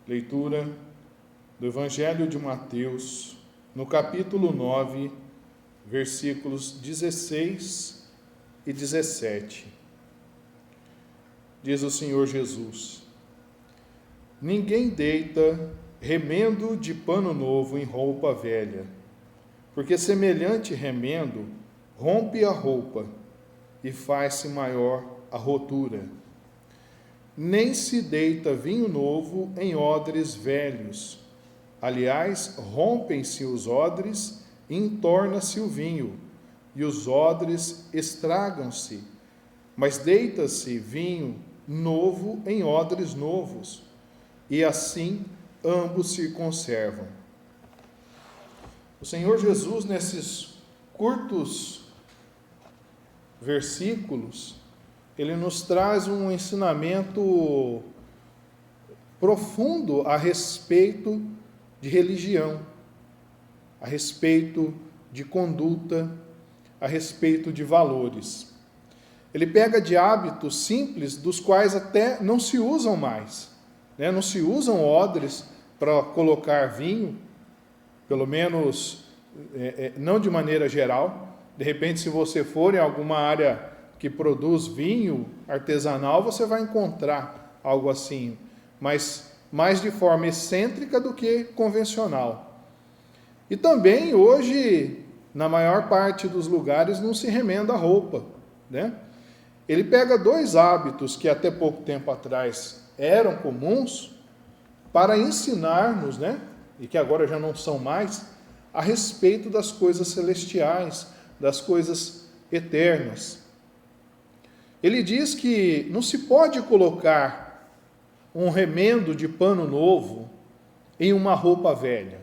Leitura do Evangelho de Mateus, no capítulo 9, versículos 16 e 17. Diz o Senhor Jesus: Ninguém deita remendo de pano novo em roupa velha, porque semelhante remendo rompe a roupa e faz-se maior a rotura. Nem se deita vinho novo em odres velhos. Aliás, rompem-se os odres e entorna-se o vinho, e os odres estragam-se. Mas deita-se vinho novo em odres novos, e assim ambos se conservam. O Senhor Jesus, nesses curtos versículos, ele nos traz um ensinamento profundo a respeito de religião, a respeito de conduta, a respeito de valores. Ele pega de hábitos simples, dos quais até não se usam mais, né? Não se usam odres para colocar vinho, pelo menos não de maneira geral. De repente, se você for em alguma área que produz vinho artesanal, você vai encontrar algo assim, mas mais de forma excêntrica do que convencional. E também, hoje, na maior parte dos lugares, não se remenda a roupa, né? Ele pega dois hábitos que até pouco tempo atrás eram comuns para ensinar-nos, né? E que agora já não são mais, a respeito das coisas celestiais, das coisas eternas. Ele diz que não se pode colocar um remendo de pano novo em uma roupa velha,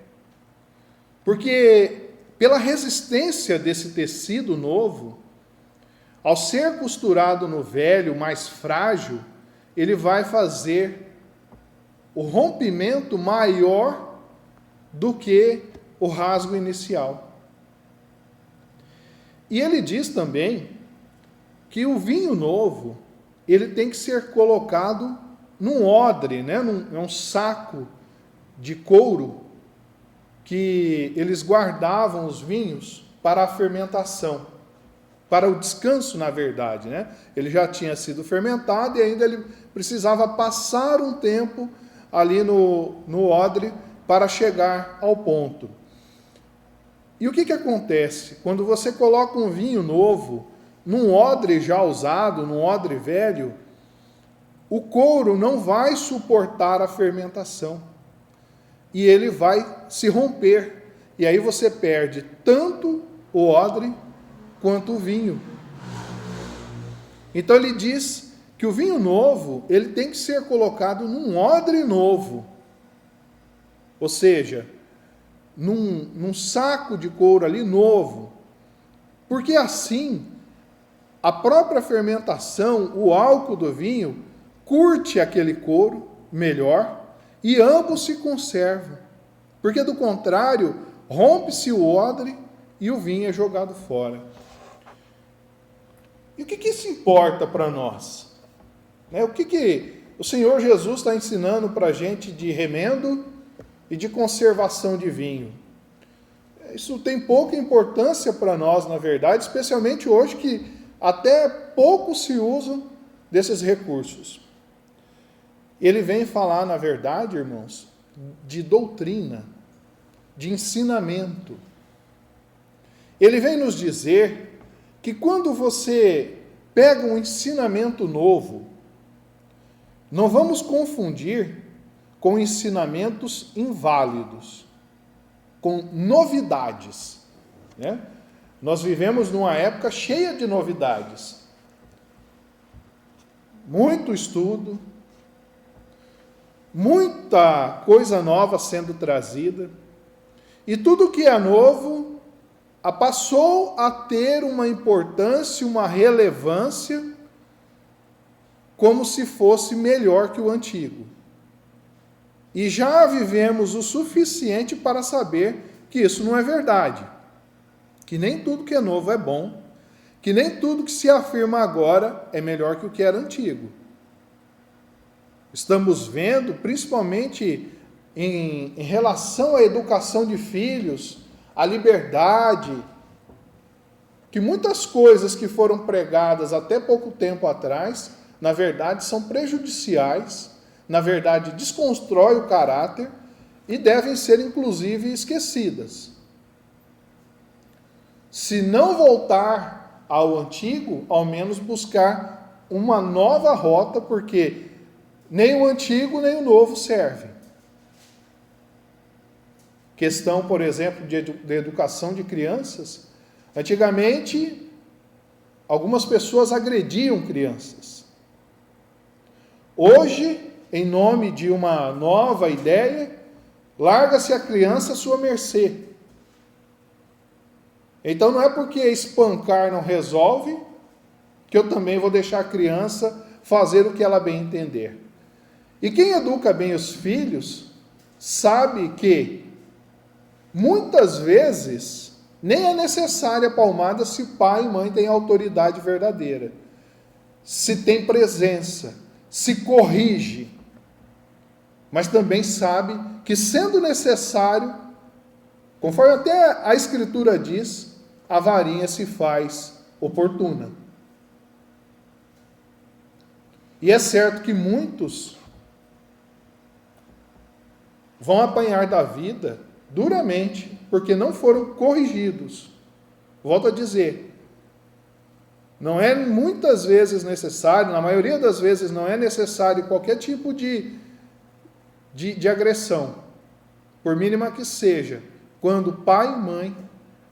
porque pela resistência desse tecido novo, ao ser costurado no velho, mais frágil, ele vai fazer o rompimento maior do que o rasgo inicial. E ele diz também que o vinho novo, ele tem que ser colocado num odre, né? num saco de couro, que eles guardavam os vinhos para a fermentação, para o descanso, na verdade, né? Ele já tinha sido fermentado e ainda ele precisava passar um tempo ali no odre para chegar ao ponto. E o que acontece? Quando você coloca um vinho novo num odre já usado, num odre velho, o couro não vai suportar a fermentação e ele vai se romper. E aí você perde tanto o odre quanto o vinho. Então ele diz que o vinho novo, ele tem que ser colocado num odre novo, ou seja, num saco de couro ali novo, porque assim a própria fermentação, o álcool do vinho, curte aquele couro melhor e ambos se conservam. Porque do contrário, rompe-se o odre e o vinho é jogado fora. E o que isso importa para nós? O que o Senhor Jesus está ensinando para a gente de remendo e de conservação de vinho? Isso tem pouca importância para nós, na verdade, especialmente hoje que até pouco se usa desses recursos. Ele vem falar, na verdade, irmãos, de doutrina, de ensinamento. Ele vem nos dizer que quando você pega um ensinamento novo, não vamos confundir com ensinamentos inválidos, com novidades, né? Nós vivemos numa época cheia de novidades. Muito estudo, muita coisa nova sendo trazida, e tudo que é novo passou a ter uma importância, uma relevância, como se fosse melhor que o antigo. E já vivemos o suficiente para saber que isso não é verdade. Que nem tudo que é novo é bom, que nem tudo que se afirma agora é melhor que o que era antigo. Estamos vendo, principalmente em relação à educação de filhos, à liberdade, que muitas coisas que foram pregadas até pouco tempo atrás, na verdade são prejudiciais, na verdade desconstrói o caráter e devem ser inclusive esquecidas. Se não voltar ao antigo, ao menos buscar uma nova rota, porque nem o antigo nem o novo serve. Questão, por exemplo, de educação de crianças. Antigamente, algumas pessoas agrediam crianças. Hoje, em nome de uma nova ideia, larga-se a criança à sua mercê. Então não é porque espancar não resolve, que eu também vou deixar a criança fazer o que ela bem entender. E quem educa bem os filhos, sabe que muitas vezes nem é necessária a palmada se pai e mãe têm autoridade verdadeira, se tem presença, se corrige, mas também sabe que, sendo necessário, conforme até a Escritura diz, a varinha se faz oportuna. E é certo que muitos vão apanhar da vida duramente, porque não foram corrigidos. Volto a dizer, não é muitas vezes necessário, na maioria das vezes não é necessário qualquer tipo de agressão, por mínima que seja, quando pai e mãe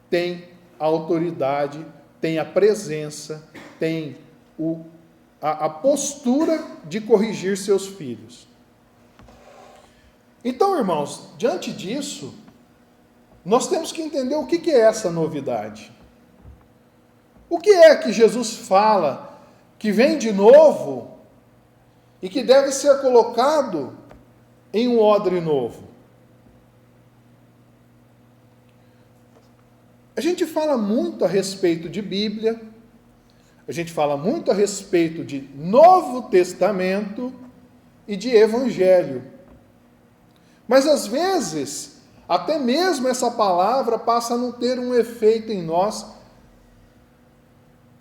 têm a autoridade, têm a presença, têm a postura de corrigir seus filhos. Então, irmãos, diante disso, nós temos que entender o que é essa novidade. O que é que Jesus fala que vem de novo e que deve ser colocado em um odre novo? A gente fala muito a respeito de Bíblia, a gente fala muito a respeito de Novo Testamento e de Evangelho. Mas às vezes, até mesmo essa palavra passa a não ter um efeito em nós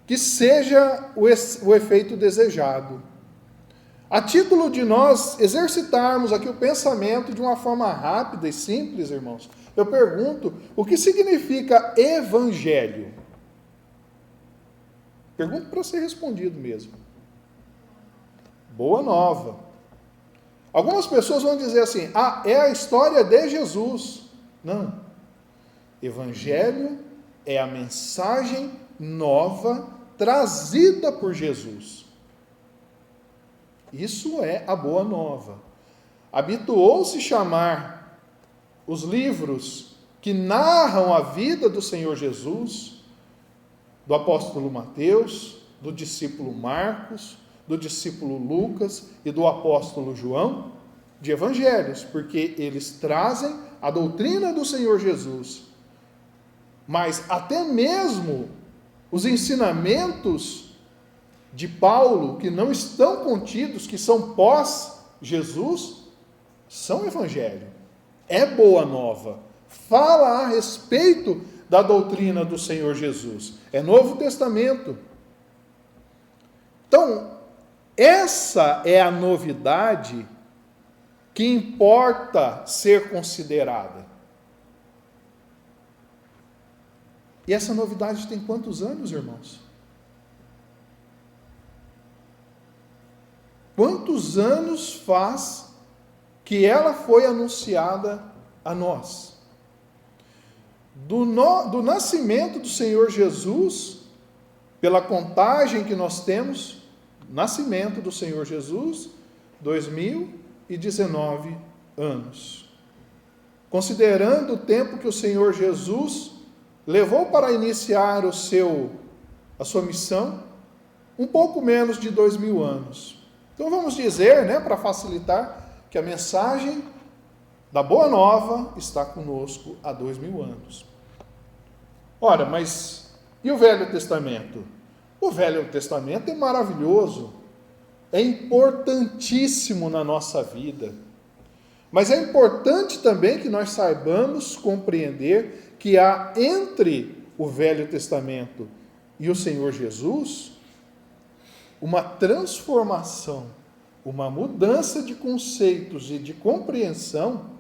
que seja o efeito desejado. A título de nós exercitarmos aqui o pensamento de uma forma rápida e simples, irmãos, eu pergunto, o que significa evangelho? Pergunto para ser respondido mesmo. Boa nova. Algumas pessoas vão dizer assim, é a história de Jesus. Não. Evangelho é a mensagem nova trazida por Jesus. Isso é a boa nova. Habituou-se chamar os livros que narram a vida do Senhor Jesus, do apóstolo Mateus, do discípulo Marcos, do discípulo Lucas e do apóstolo João, de evangelhos, porque eles trazem a doutrina do Senhor Jesus. Mas até mesmo os ensinamentos de Paulo, que não estão contidos, que são pós-Jesus, são evangelho. É boa nova. Fala a respeito da doutrina do Senhor Jesus. É Novo Testamento. Então, essa é a novidade que importa ser considerada. E essa novidade tem quantos anos, irmãos? Quantos anos faz que ela foi anunciada a nós? Do nascimento do Senhor Jesus, pela contagem que nós temos, nascimento do Senhor Jesus, 2019 anos. Considerando o tempo que o Senhor Jesus levou para iniciar a sua missão, um pouco menos de 2000 anos. Então vamos dizer, para facilitar, que a mensagem da Boa Nova está conosco há 2000 anos. Ora, mas e o Velho Testamento? O Velho Testamento é maravilhoso, é importantíssimo na nossa vida. Mas é importante também que nós saibamos compreender que há entre o Velho Testamento e o Senhor Jesus uma transformação, uma mudança de conceitos e de compreensão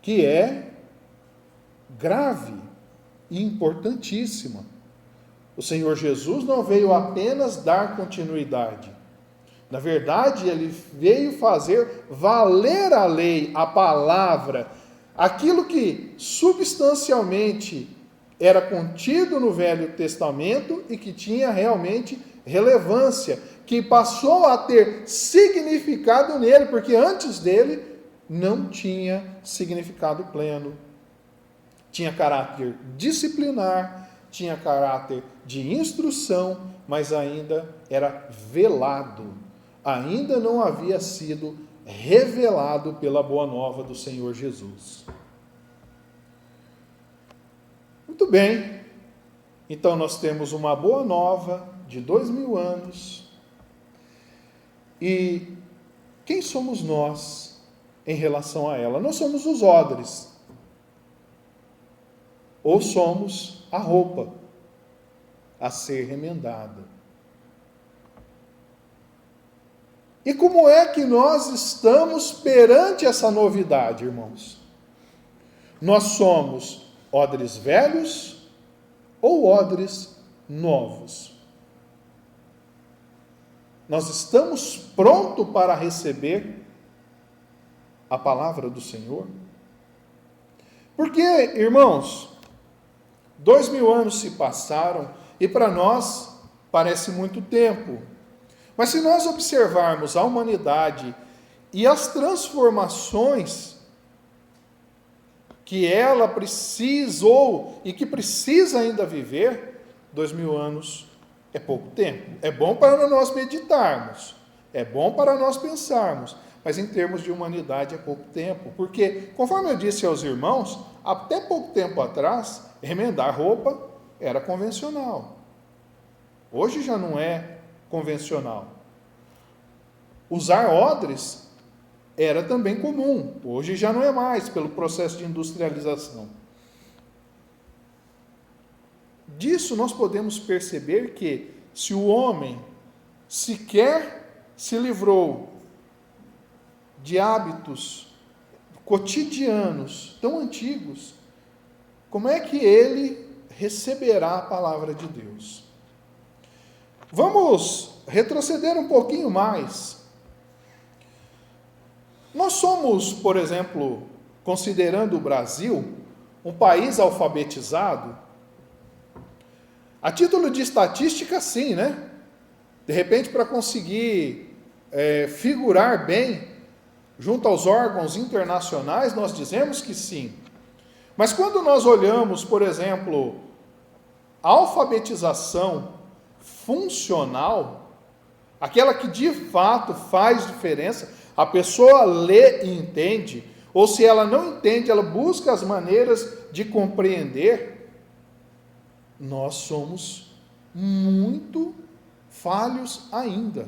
que é grave e importantíssima. O Senhor Jesus não veio apenas dar continuidade. Na verdade, ele veio fazer valer a lei, a palavra, aquilo que substancialmente era contido no Velho Testamento e que tinha realmente relevância, que passou a ter significado nele, porque antes dele não tinha significado pleno. Tinha caráter disciplinar, tinha caráter de instrução, mas ainda era velado. Ainda não havia sido revelado pela boa nova do Senhor Jesus. Muito bem, então nós temos uma boa nova de 2000 anos. E quem somos nós em relação a ela? Nós somos os odres, ou somos a roupa a ser remendada. E como é que nós estamos perante essa novidade, irmãos? Nós somos odres velhos ou odres novos? Nós estamos prontos para receber a palavra do Senhor? Porque, irmãos, 2000 anos se passaram e para nós parece muito tempo. Mas se nós observarmos a humanidade e as transformações que ela precisou e que precisa ainda viver, 2000 anos é pouco tempo. É bom para nós meditarmos, é bom para nós pensarmos, mas em termos de humanidade é pouco tempo. Porque, conforme eu disse aos irmãos, até pouco tempo atrás, remendar roupa era convencional. Hoje já não é convencional. Usar odres era também comum. Hoje já não é mais, pelo processo de industrialização. Disso nós podemos perceber que, se o homem sequer se livrou de hábitos cotidianos tão antigos, como é que ele receberá a palavra de Deus? Vamos retroceder um pouquinho mais. Nós somos, por exemplo, considerando o Brasil um país alfabetizado. A título de estatística, sim, né? De repente, para conseguir figurar bem junto aos órgãos internacionais, nós dizemos que sim. Mas quando nós olhamos, por exemplo, a alfabetização funcional, aquela que de fato faz diferença, a pessoa lê e entende, ou se ela não entende, ela busca as maneiras de compreender, nós somos muito falhos ainda.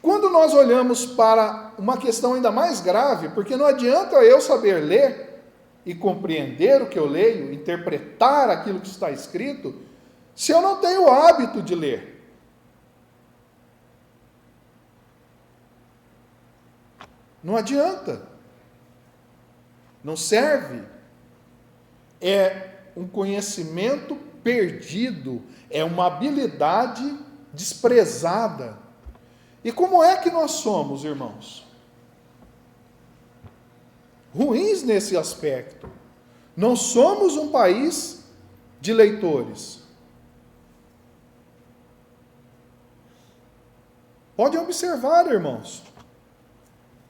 Quando nós olhamos para uma questão ainda mais grave, porque não adianta eu saber ler e compreender o que eu leio, interpretar aquilo que está escrito, se eu não tenho o hábito de ler. Não adianta. Não serve. É um conhecimento perdido, é uma habilidade desprezada. E como é que nós somos, irmãos? Ruins nesse aspecto. Não somos um país de leitores. Pode observar, irmãos.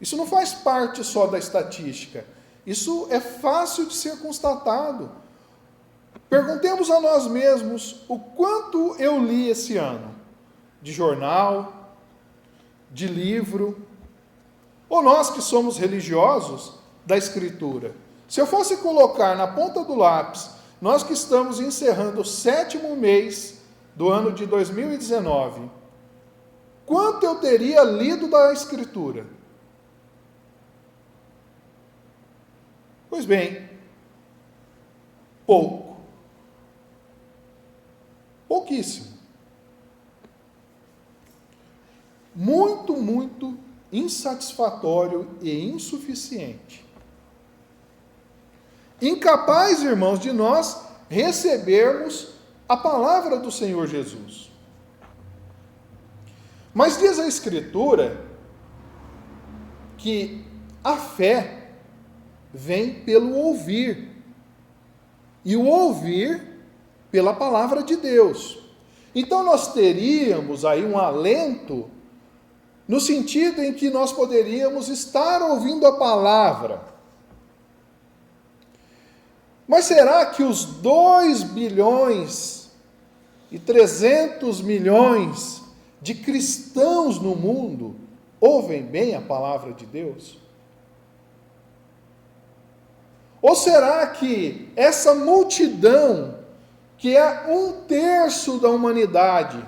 Isso não faz parte só da estatística. Isso é fácil de ser constatado. Perguntemos a nós mesmos o quanto eu li esse ano de jornal, de livro, ou nós que somos religiosos, da Escritura. Se eu fosse colocar na ponta do lápis, nós que estamos encerrando o 7º mês do ano de 2019, quanto eu teria lido da Escritura? Pois bem, pouco. Pouquíssimo. Muito, muito insatisfatório e insuficiente. Incapaz, irmãos, de nós recebermos a palavra do Senhor Jesus. Mas diz a Escritura que a fé vem pelo ouvir, e o ouvir pela palavra de Deus. Então nós teríamos aí um alento, no sentido em que nós poderíamos estar ouvindo a palavra. Mas será que os 2 bilhões e 300 milhões de cristãos no mundo ouvem bem a palavra de Deus? Ou será que essa multidão, que é 1/3 da humanidade,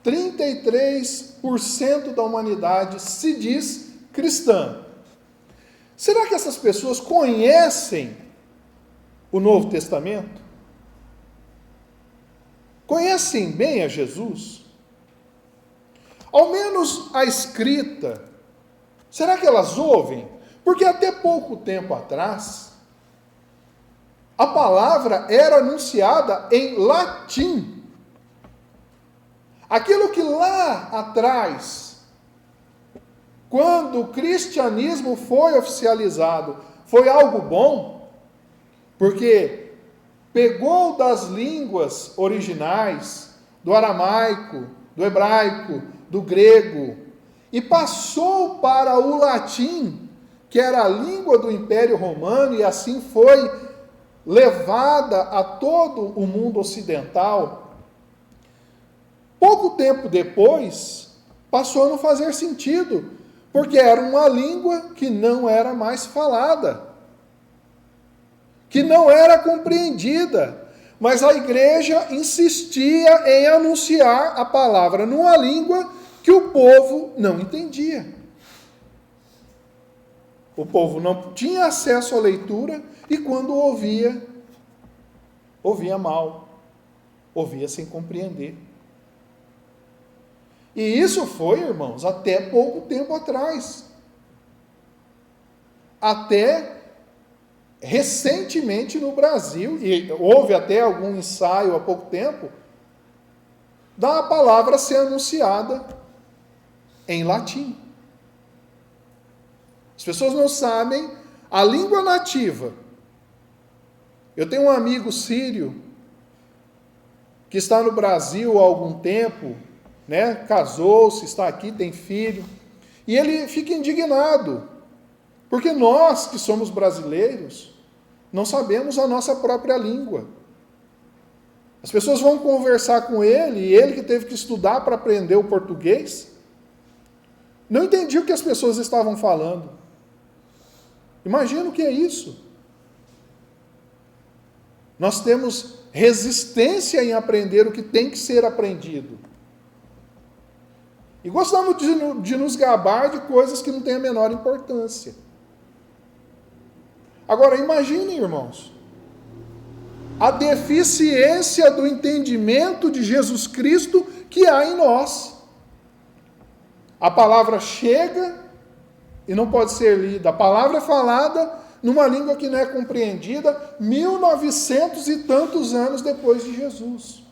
33% da humanidade se diz cristã, será que essas pessoas conhecem o Novo Testamento? Conhecem bem a Jesus? Ao menos a escrita, será que elas ouvem? Porque até pouco tempo atrás, a palavra era anunciada em latim. Aquilo que lá atrás, quando o cristianismo foi oficializado, foi algo bom, porque pegou das línguas originais, do aramaico, do hebraico, do grego, e passou para o latim, que era a língua do Império Romano, e assim foi levada a todo o mundo ocidental. Pouco tempo depois, passou a não fazer sentido, porque era uma língua que não era mais falada, que não era compreendida, mas a igreja insistia em anunciar a palavra numa língua que o povo não entendia. O povo não tinha acesso à leitura e quando ouvia, ouvia mal, ouvia sem compreender. E isso foi, irmãos, até pouco tempo atrás. Até recentemente no Brasil, e houve até algum ensaio há pouco tempo, da palavra ser anunciada em latim. As pessoas não sabem a língua nativa. Eu tenho um amigo sírio que está no Brasil há algum tempo, né? Casou-se, está aqui, tem filho, e ele fica indignado, porque nós que somos brasileiros não sabemos a nossa própria língua. As pessoas vão conversar com ele, e ele que teve que estudar para aprender o português, não entendia o que as pessoas estavam falando. Imagina o que é isso. Nós temos resistência em aprender o que tem que ser aprendido. E gostamos de nos gabar de coisas que não têm a menor importância. Agora, imaginem, irmãos, a deficiência do entendimento de Jesus Cristo que há em nós. A palavra chega e não pode ser lida. A palavra é falada numa língua que não é compreendida 1900 e tantos anos depois de Jesus.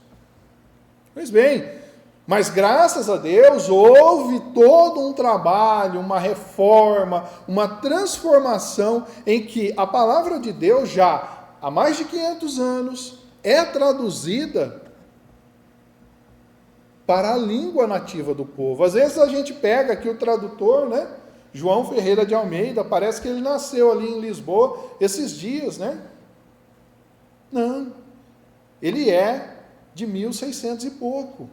Pois bem, mas graças a Deus houve todo um trabalho, uma reforma, uma transformação em que a palavra de Deus já há mais de 500 anos é traduzida para a língua nativa do povo. Às vezes a gente pega aqui o tradutor, né? João Ferreira de Almeida, parece que ele nasceu ali em Lisboa esses dias, né? Não, ele é de 1600 e pouco.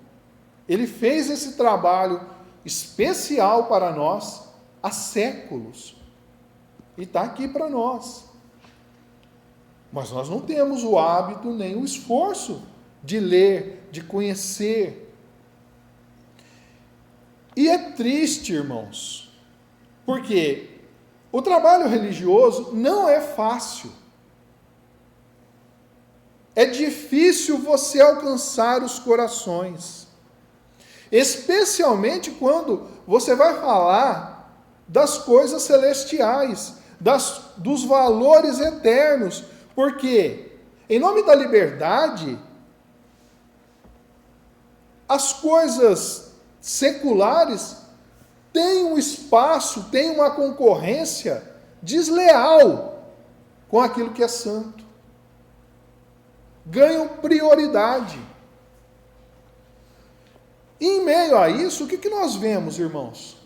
Ele fez esse trabalho especial para nós há séculos. E está aqui para nós. Mas nós não temos o hábito nem o esforço de ler, de conhecer. E é triste, irmãos, porque O trabalho religioso não é fácil. É difícil você alcançar os corações. Especialmente quando você vai falar das coisas celestiais, dos valores eternos. Porque, em nome da liberdade, as coisas seculares têm um espaço, têm uma concorrência desleal com aquilo que é santo. Ganham prioridade. E em meio a isso, o que nós vemos, irmãos?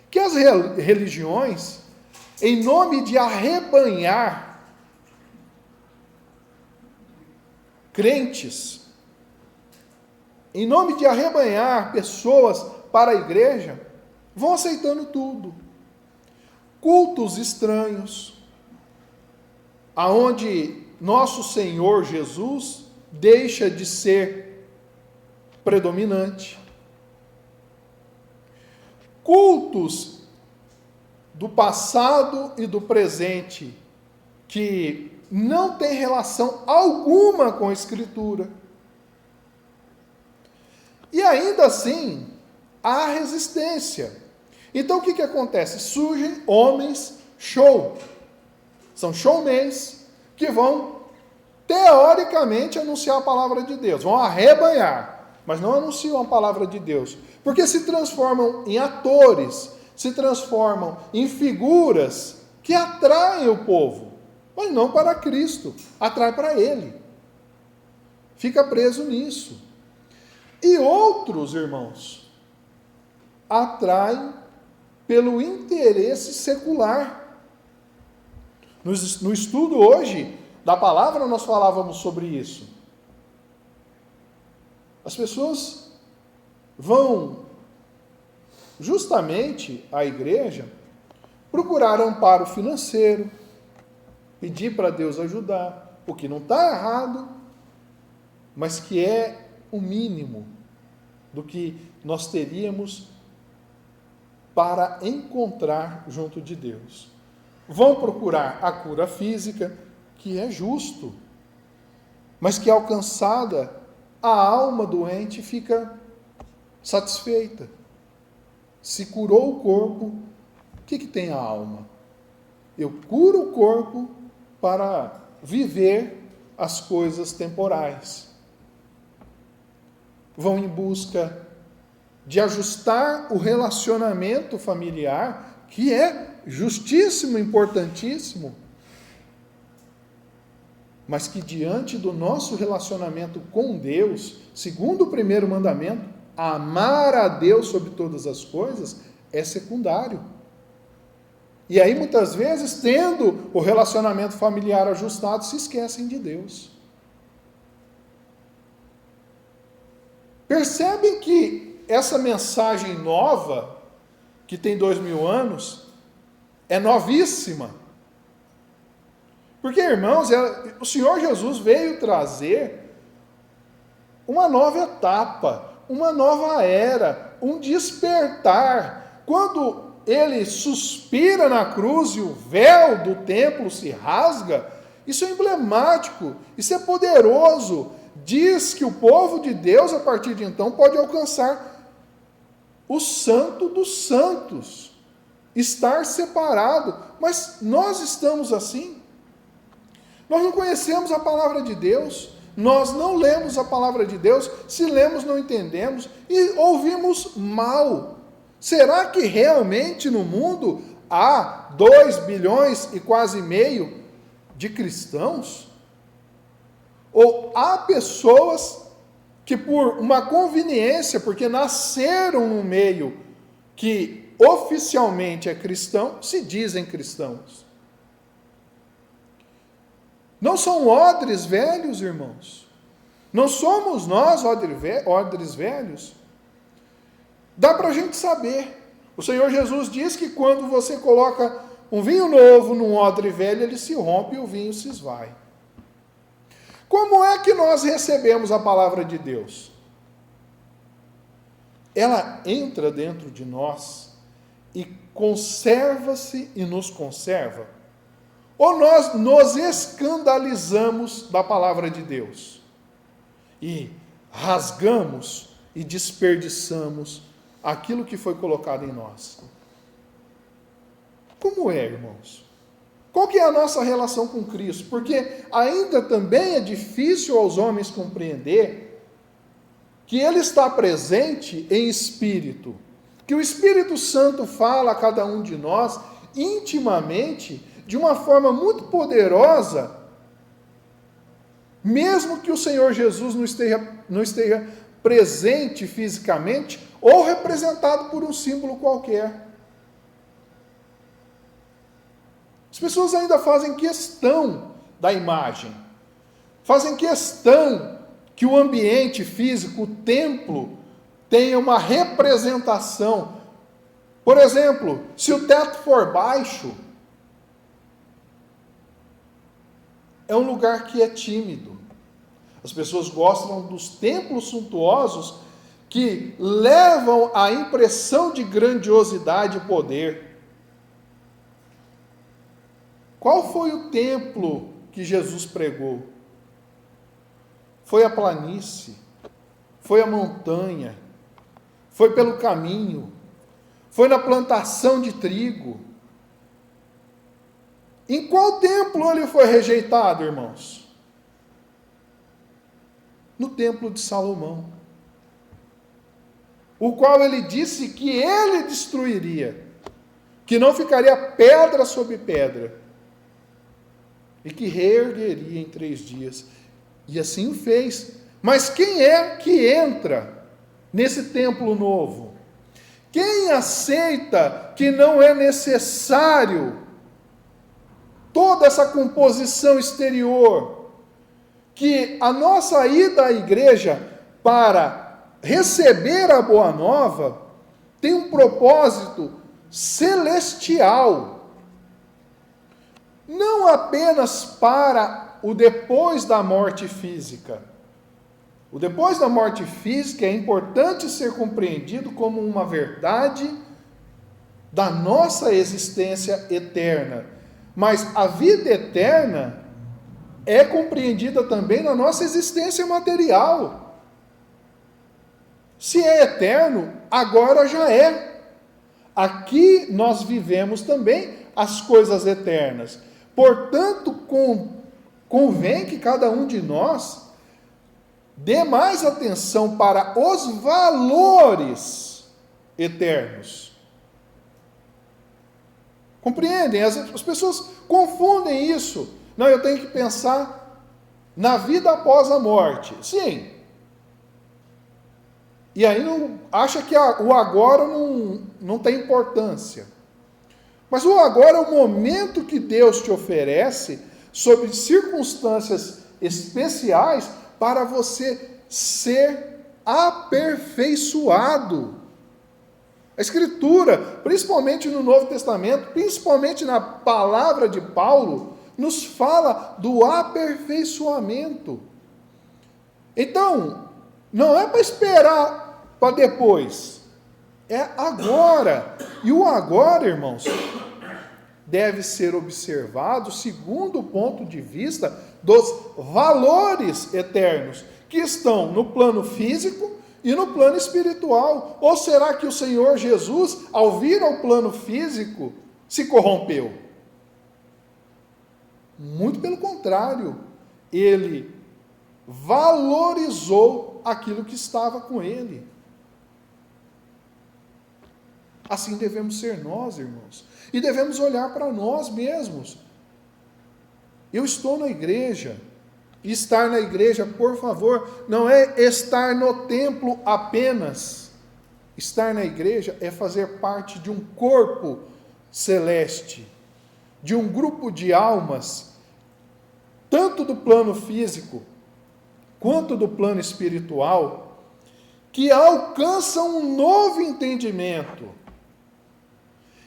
Que as religiões, em nome de arrebanhar crentes, em nome de arrebanhar pessoas para a igreja, vão aceitando tudo. Cultos estranhos, aonde nosso Senhor Jesus deixa de ser predominante. Cultos do passado e do presente que não tem relação alguma com a Escritura. E ainda assim, há resistência. Então o que acontece? Surgem homens show. São showmans que vão, teoricamente, anunciar a palavra de Deus. Vão arrebanhar, mas não anunciam a palavra de Deus. Porque se transformam em atores, se transformam em figuras que atraem o povo. Mas não para Cristo, atrai para Ele. Fica preso nisso. E outros, irmãos, atraem pelo interesse secular. No estudo hoje da palavra nós falávamos sobre isso. As pessoas vão justamente à igreja procurar amparo financeiro, pedir para Deus ajudar, o que não está errado, mas que é o mínimo do que nós teríamos para encontrar junto de Deus. Vão procurar a cura física, que é justo, mas que alcançada, a alma doente fica satisfeita. Se curou o corpo, o que tem a alma? Eu curo o corpo para viver as coisas temporais. Vão em busca de ajustar o relacionamento familiar, que é justíssimo, importantíssimo, mas que diante do nosso relacionamento com Deus, segundo o primeiro mandamento, amar a Deus sobre todas as coisas, é secundário. E aí, muitas vezes, tendo o relacionamento familiar ajustado, se esquecem de Deus. Percebem que essa mensagem nova, que tem 2000 anos, é novíssima. Porque, irmãos, o Senhor Jesus veio trazer uma nova etapa, uma nova era, um despertar. Quando ele suspira na cruz e o véu do templo se rasga, isso é emblemático, isso é poderoso. Diz que o povo de Deus, a partir de então, pode alcançar o santo dos santos, estar separado. Mas nós estamos assim. Nós não conhecemos a palavra de Deus, nós não lemos a palavra de Deus, se lemos não entendemos e ouvimos mal. Será que realmente no mundo há 2 bilhões e quase meio de cristãos? Ou há pessoas que por uma conveniência, porque nasceram num meio que oficialmente é cristão, se dizem cristãos? Não são odres velhos, irmãos? Não somos nós odres velhos? Dá para a gente saber. O Senhor Jesus diz que quando você coloca um vinho novo num odre velho, ele se rompe e o vinho se esvai. Como é que nós recebemos a palavra de Deus? Ela entra dentro de nós e conserva-se e nos conserva? Ou nós nos escandalizamos da palavra de Deus e rasgamos e desperdiçamos aquilo que foi colocado em nós? Como é, irmãos? Qual que é a nossa relação com Cristo? Porque ainda também é difícil aos homens compreender que Ele está presente em espírito, que o Espírito Santo fala a cada um de nós intimamente, de uma forma muito poderosa, mesmo que o Senhor Jesus não esteja presente fisicamente ou representado por um símbolo qualquer. As pessoas ainda fazem questão da imagem, fazem questão que o ambiente físico, o templo, tenha uma representação. Por exemplo, se o teto for baixo, é um lugar que é tímido. As pessoas gostam dos templos suntuosos que levam a impressão de grandiosidade e poder. Qual foi o templo que Jesus pregou? Foi a planície, foi a montanha, foi pelo caminho, foi na plantação de trigo. Em qual templo ele foi rejeitado, irmãos? No templo de Salomão, o qual ele disse que ele destruiria, que não ficaria pedra sobre pedra, e que reergueria em 3 dias. E assim o fez. Mas quem é que entra nesse templo novo? Quem aceita que não é necessário toda essa composição exterior? Que a nossa ida à igreja para receber a boa nova tem um propósito celestial. Não apenas para o depois da morte física. O depois da morte física é importante ser compreendido como uma verdade da nossa existência eterna. Mas a vida eterna é compreendida também na nossa existência material. Se é eterno, agora já é. Aqui nós vivemos também as coisas eternas. Portanto, convém que cada um de nós dê mais atenção para os valores eternos. Compreendem? As pessoas confundem isso. Não, eu tenho que pensar na vida após a morte. Sim. E aí acha que o agora não tem importância. Mas o agora é o momento que Deus te oferece, sob circunstâncias especiais, para você ser aperfeiçoado. A Escritura, principalmente no Novo Testamento, principalmente na palavra de Paulo, nos fala do aperfeiçoamento. Então, não é para esperar para depois, é agora. E o agora, irmãos, deve ser observado segundo o ponto de vista dos valores eternos, que estão no plano físico e no plano espiritual. Ou será que o Senhor Jesus, ao vir ao plano físico, se corrompeu? Muito pelo contrário, ele valorizou aquilo que estava com ele. Assim devemos ser nós, irmãos. E devemos olhar para nós mesmos. Eu estou na igreja. E estar na igreja, por favor, não é estar no templo apenas. Estar na igreja é fazer parte de um corpo celeste, de um grupo de almas, tanto do plano físico, quanto do plano espiritual, que alcançam um novo entendimento,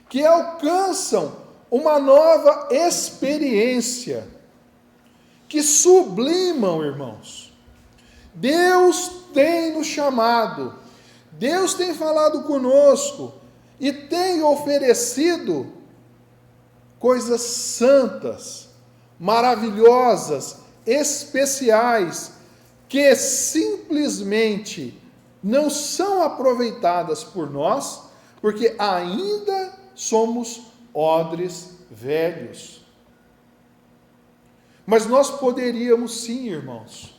que alcançam uma nova experiência, que sublimam, irmãos. Deus tem nos chamado, Deus tem falado conosco, e tem oferecido coisas santas, maravilhosas, especiais, que simplesmente não são aproveitadas por nós, porque ainda somos odres velhos. Mas nós poderíamos sim, irmãos,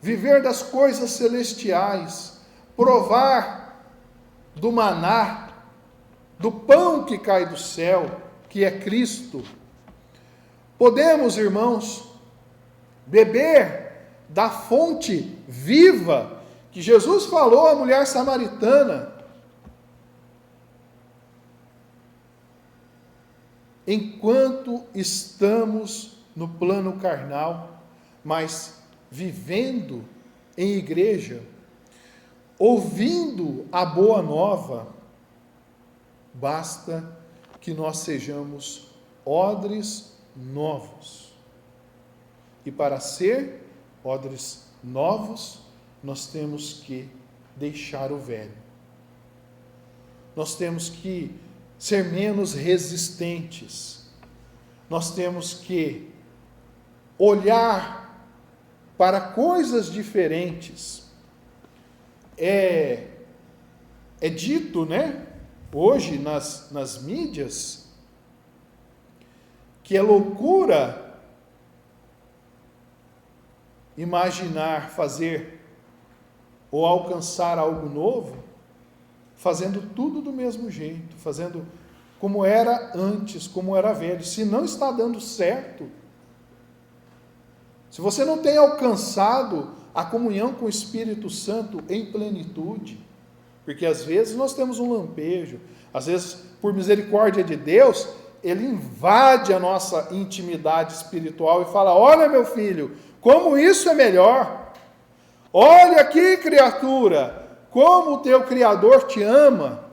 viver das coisas celestiais, provar do maná, do pão que cai do céu, que é Cristo. Podemos, irmãos, beber da fonte viva que Jesus falou à mulher samaritana, enquanto estamos no plano carnal, mas vivendo em igreja, ouvindo a boa nova, basta que nós sejamos odres novos. E para ser odres novos, nós temos que deixar o velho. Nós temos que ser menos resistentes. Nós temos que olhar para coisas diferentes. É dito, né, hoje nas mídias, que é loucura imaginar fazer ou alcançar algo novo, fazendo tudo do mesmo jeito, fazendo como era antes, como era velho. Se não está dando certo, se você não tem alcançado a comunhão com o Espírito Santo em plenitude, porque às vezes nós temos um lampejo, às vezes, por misericórdia de Deus, Ele invade a nossa intimidade espiritual e fala: olha, meu filho, como isso é melhor. Olha aqui, criatura, como o teu Criador te ama.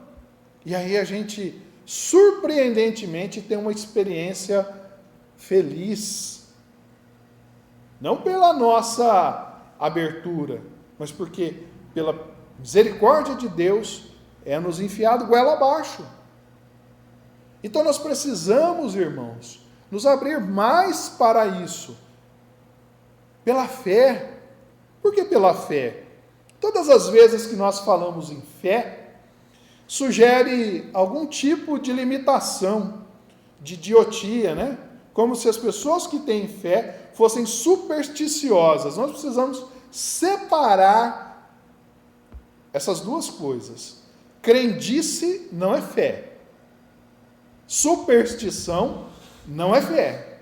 E aí a gente, surpreendentemente, tem uma experiência feliz. Não pela nossa abertura, mas porque, pela misericórdia de Deus, é nos enfiado goela abaixo. Então nós precisamos, irmãos, nos abrir mais para isso. Pela fé. Por que pela fé? Todas as vezes que nós falamos em fé, sugere algum tipo de limitação, de idiotia, né? Como se as pessoas que têm fé fossem supersticiosas. Nós precisamos separar essas duas coisas. Crendice não é fé. Superstição não é fé.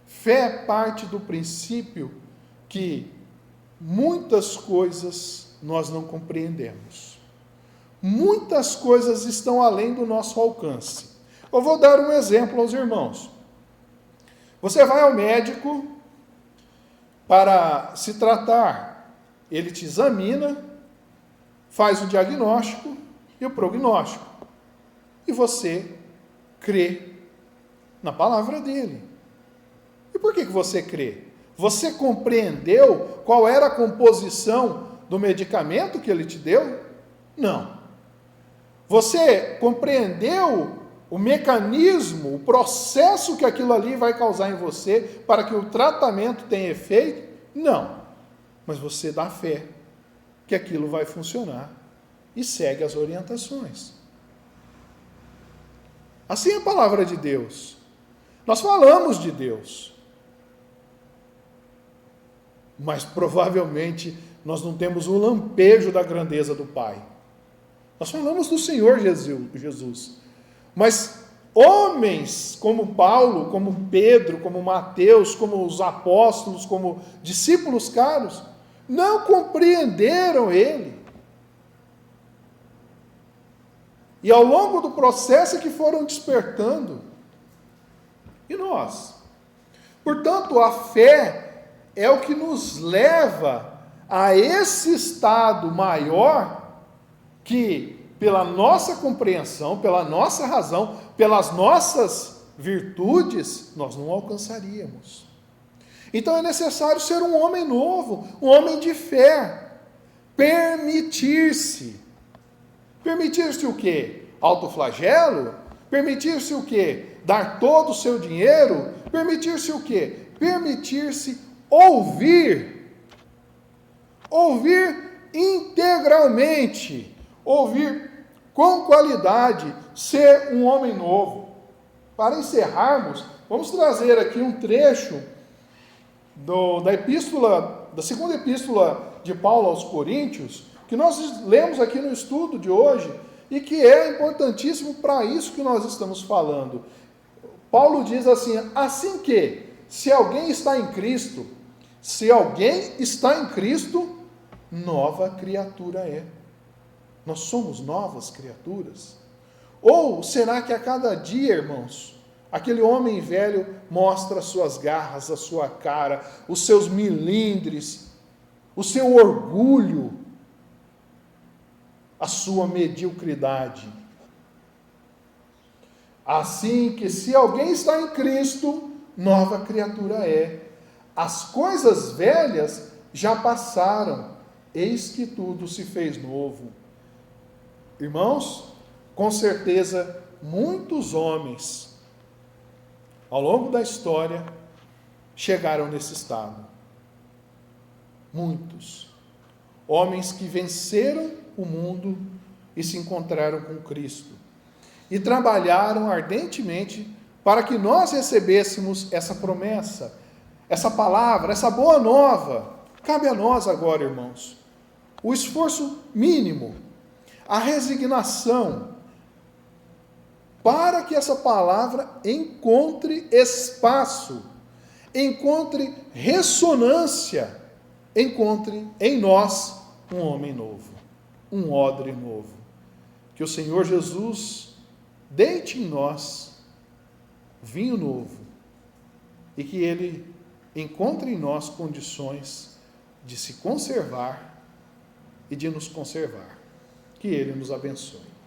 Fé parte do princípio que muitas coisas nós não compreendemos. Muitas coisas estão além do nosso alcance. Eu vou dar um exemplo aos irmãos. Você vai ao médico para se tratar. Ele te examina, faz o diagnóstico e o prognóstico. E você crê na palavra dele. E por que você crê? Você compreendeu qual era a composição do medicamento que ele te deu? Não. Você compreendeu o mecanismo, o processo que aquilo ali vai causar em você para que o tratamento tenha efeito? Não. Mas você dá fé que aquilo vai funcionar e segue as orientações. Assim é a palavra de Deus. Nós falamos de Deus, mas provavelmente nós não temos um lampejo da grandeza do Pai. Nós falamos do Senhor Jesus, mas homens como Paulo, como Pedro, como Mateus, como os apóstolos, como discípulos caros, não compreenderam Ele. E ao longo do processo é que foram despertando. E nós? Portanto, a fé é o que nos leva a esse estado maior que, pela nossa compreensão, pela nossa razão, pelas nossas virtudes, nós não alcançaríamos. Então é necessário ser um homem novo, um homem de fé, permitir-se Permitir-se o quê? Autoflagelo? Permitir-se o quê? Dar todo o seu dinheiro? Permitir-se o quê? Permitir-se ouvir. Ouvir integralmente. Ouvir com qualidade. Ser um homem novo. Para encerrarmos, vamos trazer aqui um trecho da segunda epístola de Paulo aos Coríntios, que nós lemos aqui no estudo de hoje, e que é importantíssimo para isso que nós estamos falando. Paulo diz assim que, se alguém está em Cristo, nova criatura é. Nós somos novas criaturas? Ou será que a cada dia, irmãos, aquele homem velho mostra as suas garras, a sua cara, os seus milindres, o seu orgulho, a sua mediocridade? Assim que, se alguém está em Cristo, nova criatura é. As coisas velhas já passaram, eis que tudo se fez novo. Irmãos, com certeza, muitos homens, ao longo da história, chegaram nesse estado. Muitos. Homens que venceram o mundo e se encontraram com Cristo. E trabalharam ardentemente para que nós recebêssemos essa promessa, essa palavra, essa boa nova. Cabe a nós agora, irmãos, o esforço mínimo, a resignação, para que essa palavra encontre espaço, encontre ressonância, encontre em nós um homem novo, um odre novo. Que o Senhor Jesus deite em nós vinho novo e que Ele encontre em nós condições de se conservar e de nos conservar. Que Ele nos abençoe.